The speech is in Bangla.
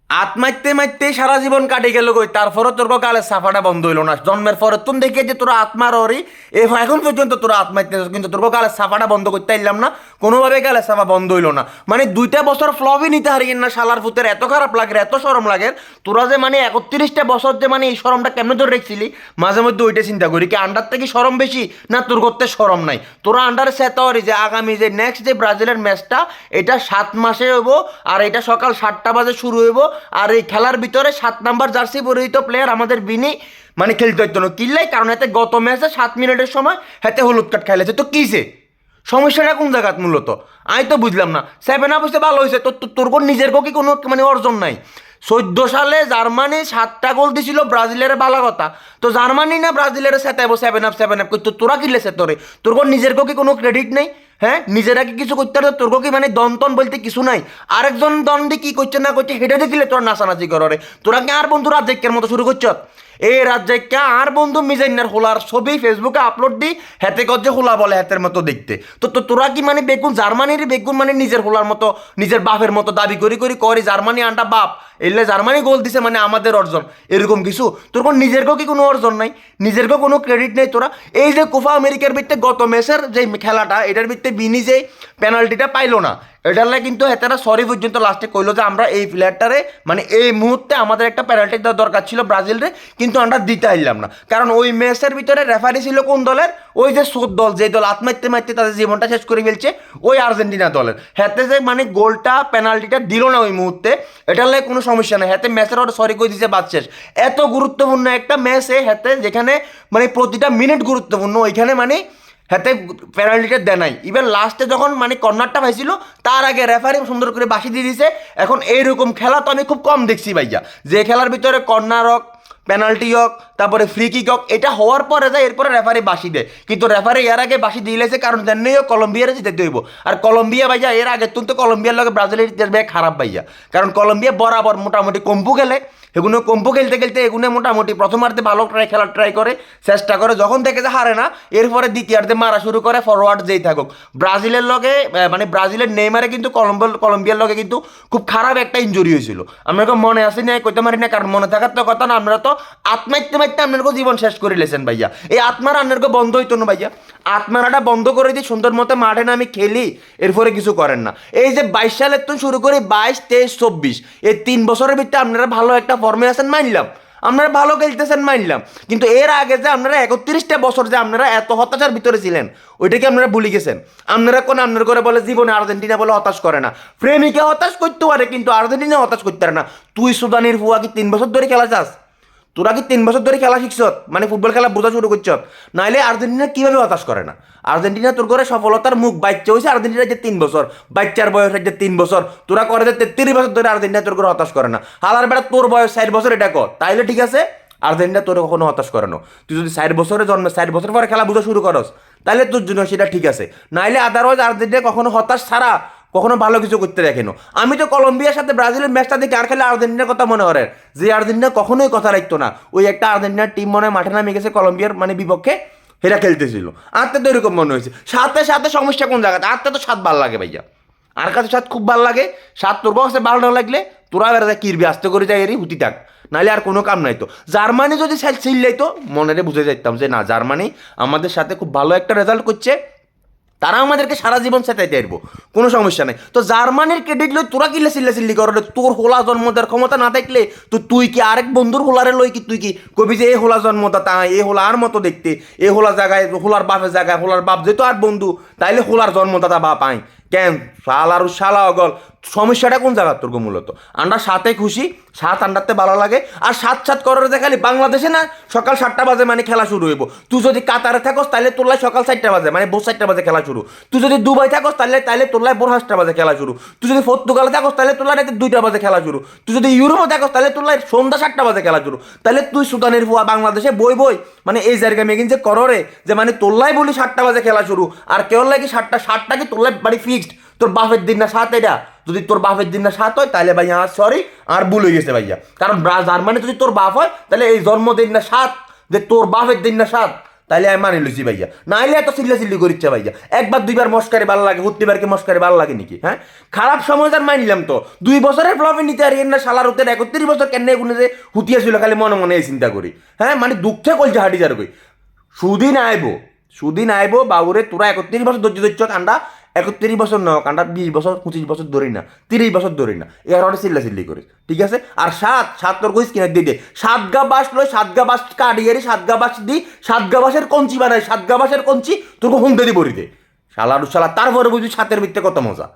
আত্মাইতে মাইতে সারা জীবন কাটে গেল কই, তারপরে তোর গালের সাফাটা বন্ধ হইলো না। জন্মের পরে তুমি দেখে যে তোরা আত্মার ওরই এখন পর্যন্ত তোরা আত্মাইতে, কিন্তু তোর গালের সাফাটা বন্ধ করতে পারলাম না, কোনোভাবে গালের সাফা বন্ধ হইলো না। মানে 2টা বছর ফ্লবই নিতে হারিয়েন না শালার ফুতের, এত খারাপ লাগে, এত শরম লাগে। তোরা যে মানে 31টা বছর যে মানে এই শরমটা কেমনে ধরে রেখছিলি, মাঝে মধ্যে ওইটা চিন্তা করি, কি আন্ডার থেকে শরম বেশি না তোর করতে শরম নাই? তোরা আন্ডারে সেতাওয়ারি যে আগামী যে নেক্সট যে ব্রাজিলের ম্যাচটা, এটা 7 মাসে হইব, আর এটা সকাল 7টা বাজে শুরু হইব। আর এই খেলার ভিতরে 7 নাম্বার জার্সি পরিহিত প্লেয়ার আমাদের বিনি মানে খেলতে হইতো না, কিনলাই কারণ এতে গত ম্যাচে 7 মিনিটের সময় হাতে হলুদ কার্ড খাইলেছে। তো কিসে সমস্যাটা কোন জায়গাত মূলত আমি তো বুঝলাম না। 7 আপ হয়েছে ভালো হয়েছে, তোর কোন নিজের কি কোনো মানে অর্জন নাই? 14 সালে জার্মানি 7টা গোল দিছিল ব্রাজিলের, ভালো কথা। তো জার্মানি না ব্রাজিলের সেটাইব 7 আপ করতো, তোরা কিনলেছে তোর কোন নিজের কি কোনো ক্রেডিট নেই? হ্যাঁ, নিজেরা কি কিছু করতে পারে? তোর কি মানে দন্তন বলতে কিছু নাই? আরেকজন দন দিয়ে কি করছে না করছে হেঁটে দেখিলে তোর নাচানাচি করে। তোরা কি আর বন্ধু রাজ্যের মতো শুরু করছ? এই রাজ্যকে আর বন্ধু মিজাইনার হোলার ছবি ফেসবুকে আপলোড দি, হেতে যে হোলা বলে হাতের মতো দেখতে। তো তোরা কি মানে বেগুন জার্মানির বেগুন মানে নিজের হোলার মতো, নিজের বাপের মতো দাবি করি জার্মানি আন্ডা বাপ, এলে জার্মানি গোল দিছে মানে আমাদের অর্জন, এরকম কিছু? তোর কোন নিজের কি কোনো অর্জন নাই? নিজের কোনো ক্রেডিট নেই তোরা? এই যে কোপা আমেরিকার ভিত্তে গত ম্যাচের যে খেলাটা, এটার ভিত্তে বিনি যে পেনাল্টিটা পাইলো না, এটার লাগে কিন্তু হেতারা সরি পর্যন্ত লাস্টে কইলো যে আমরা এই প্লেয়ারটারে মানে এই মুহূর্তে আমাদের একটা পেনাল্টি দেওয়ার দরকার ছিল ব্রাজিলরে, কিন্তু আমরা দিতে পারলাম না। কারণ ওই ম্যাচের ভিতরে রেফারি ছিল কোন দলের? ওই যে সোদ দল, যে দল আত্মাইতে মারতে তাদের জীবনটা শেষ করে ফেলছে, ওই আর্জেন্টিনা দলের। হাতে যে মানে গোলটা পেনাল্টিটা দিল না ওই মুহূর্তে, এটার লাগে কোনো সমস্যা নেই। হাতে ম্যাচের ওটা সরি করে দিয়েছে, বাদ শেষ। এত গুরুত্বপূর্ণ একটা ম্যাচে হাতে, যেখানে মানে প্রতিটা মিনিট গুরুত্বপূর্ণ, ওইখানে মানে হাতে পেনাল্টিটা দেয় নাই। ইভেন লাস্টে যখন মানে কর্নারটা পাইছিল, তার আগে রেফারি সুন্দর করে বাসি দিয়ে দিছে। এখন এইরকম খেলা তো আমি খুব কম দেখছি ভাইয়া, যে খেলার ভিতরে কর্নার হোক, পেনাল্টি হোক, তারপরে ফ্রি কিক হোক, এটা হওয়ার পরে যায় এরপরে রেফারি বাসি দেয়। কিন্তু রেফারি এর আগে বাসি দিয়েছে, কারণ জানেই হোক কলম্বিয়ারে জিতে হইব। আর কলম্বিয়া ভাইয়া এর আগে তো কলম্বিয়ার লগে ব্রাজিলের ইতিহাস ভাই খারাপ ভাইয়া, কারণ কলম্বিয়া বরাবর মোটামুটি কম্পু খেলে, এগুলো কম্পু খেলতে এগুলো মোটামুটি প্রথমার্ধে ভালো খেলার ট্রাই করে, চেষ্টা করে, যখন দেখে যে হারে না, এরপরে দ্বিতীয়ার্ধে মারা শুরু করে, ফরওয়ার্ড যেই থাকুক। ব্রাজিলের লগে মানে ব্রাজিলের নেইমারে কিন্তু কলম্বিয়ার লগে কিন্তু খুব খারাপ একটা ইনজুরি হয়েছিল, আমরা মনে আসি না, কইতে পারি না, কারণ মনে থাকার তো কথা না। আমরা তো আত্মাইতে মাইতে আপনার জীবন শেষ করে লেছেন ভাইয়া। এই আত্মার আপনার বন্ধ হইতো না ভাইয়া, আত্মারাটা বন্ধ করে দিয়ে সুন্দর মতো মাঠে না আমি খেলি, এরপরে কিছু করেন না। এই যে 22 সালের তো শুরু করে 22, 23, 24, এই 3 বছরের ভিতরে আপনারা ভালো একটা ফর্মে আছেন মানলাম, আপনারা ভালো খেলতেছেন মানলাম, কিন্তু এর আগে যে আপনারা 31টা বছর যে আপনারা এত হতাশার ভিতরে ছিলেন, ওইটাকে আপনারা ভুলে গেছেন। আপনারা কোন আপনার করে বলে জীবনে আর্জেন্টিনা বলে হতাশ করে না, প্রেমিকা হতাশ করতে পারে কিন্তু আর্জেন্টিনা হতাশ করতে পারে না। তুই সুদানির ফুয়া কি 3 বছর ধরে খেলা চাস? তোরা কি 3 বছর ধরে খেলা শিখছ, মানে ফুটবল খেলা বোঝা শুরু করছ? নাইলে আর্জেন্টিনা কিভাবে হতাশ করে না? আর্জেন্টিনা তোর করে সফলতার মুখ বাচ্চা হয়েছে আর্জেন্টিনা যে 3 বছর, বাচ্চার বয়স যে 3 বছর, তোরা করে যে 33 বছর ধরে আর্জেন্টিনা তোর করে হতাশ করে না। হালার বেড়া তোর বয়স 4 বছর, এটা কর তাইলে ঠিক আছে, আর্জেন্টিনা তোর কখনো হতাশ করে না। তুই যদি 4 বছরে জন্মে 4 বছর পরে খেলা বোঝা শুরু করস, তাহলে তোর জন্য সেটা ঠিক আছে, নাইলে আদারওয়াইজ আর্জেন্টিনা কখনো হতাশ ছাড়া কখনো ভালো কিছু করতে দেখেন। আমি তো কলম্বিয়ার সাথে ব্রাজিলের ম্যাচটা দেখে আর খেলে আর্জেন্টিনার কথা মনে করে, যে আর্জেন্টিনা কখনোই কথা রাখতো না। ওই একটা আর্জেন্টিনার টিম মনে হয় মাঠে নামে গেছে কলম্বিয়ার মানে বিপক্ষে, হেরা খেলতেছিল, আত্মা তো এরকম মনে হয়েছে। সাথে সাথে সমস্যা কোন জায়গাতে? আত্মা তো স্বাদ ভালো লাগে ভাইয়া, আর কাছে স্বাদ খুব ভালো লাগে। স্বাদ তোর কাছে ভালো না লাগলে তোরা বেড়া যায় কিরবি, আস্তে করে যাই এরই হুতি থাক, নাহলে আর কোনো কাম নাই। তো জার্মানি যদি ছিল তো মনে বুঝে যাইতাম যে না, জার্মানি আমাদের সাথে খুব ভালো একটা রেজাল্ট করছে, তারা আমাদেরকে সারা জীবন সেটাইতে পারবো, কোনো সমস্যা নেই। তো জার্মানির ক্রেডিট লই তোরা কিলে চিল্লি করো, তোর হোলা জন্ম দেওয়ার ক্ষমতা না থাকলে তো তুই কি আরেক বন্ধুর হোলারে লই কি তুই কি কবি যে এ হোলা জন্মতা তা এ হোলা আর মতো দেখতে, এ হোলা জায়গায় হোলার বাপের জায়গায় হোলার বাপ যেহেতু আর বন্ধু, তাইলে হোলার জন্মদাতা বাপ আই কেন? শাল আর শালা অগল, সমস্যাটা কোন জায়গার তোর মূলত? আমরা সাথে খুশি, সাত আন্ডারতে ভালো লাগে। আর সাত সাত করার দেখালি বাংলাদেশে না সকাল 7টা বাজে মানে খেলা শুরু হইব। তুই যদি কাতারে থাকস তাহলে তোর লাই সকাল 4টা বাজে মানে ভোর 4টা বাজে খেলা শুরু। তুই যদি দুবাই থাকস তাহলে তোর লাই ভোর 5টা বাজে খেলা শুরু। তুই যদি পর্তুগালে থাকস তাহলে তোর লাই রাতে 2টা বাজে খেলা শুরু। তুই যদি ইউরোপে থাকস তাহলে তোর লাই সন্ধ্যা 7টা বাজে খেলা শুরু। তাহলে তুই সুদানের ফুয়া বাংলাদেশে বই মানে এই জায়গা মেগিন যে কররে যে মানে তোর লাই বলি 7টা বাজে খেলা শুরু, আর কেউ লাগে 7টা কি তোর লাই বাড়ি ফিক্সড, তোর বাপের দিন না 7 এটা? যদি তোর বাপের দিন না 7 হয় তাহলে ভাইয়া সরি আর ভুল হয়ে গেছে ভাইয়া, কারণ জার্মানি যদি তোর বাপ হয় তাহলে এই জন্মদিন না 7, যে তোর বাপের দিন না 7, তাইলে আমি মানি লইছি ভাইয়া, নাইলে এত চিল্লা চিল্লি করিচ্ছে ভাইয়া। একবার দুইবার মস্কারি ভালো লাগে, হুত্তিবার কি মস্কারি ভালো লাগে নাকি? হ্যাঁ, খারাপ সময় তার মানিলাম তো, 2 বছরের ফ্লপে নিতে আর না শালার হতে 31 বছর কেন এগুলো যে হুতিয়াছিল খালি মনে মনে এই চিন্তা করি। হ্যাঁ, মানে দুঃখে কলছে হাঁটি যার কই সুদিন আইবো বাবুরে, তোরা 31 বছর ধৈর্য ধরছ কান্দা, 31 বছর ন কান্দা, 20 বছর 25 বছর ধরি না, 30 বছর ধরি না, এর অনেক চিল্লা চিল্লি করিস, ঠিক আছে? আর সাত তোর কইস কিনা দিয়ে দে, 7 গা বাস লই, 7 গা বাস কাটিয়ারি, 7 গা বাস দি, 7 গা বাসের কঞ্চি বানাই, 7 গা বাসের কঞ্চি তোর হুমতে দি বড়ি দে শালা, তারপরে বুঝবি সাতের মিথ্যে কত মজা।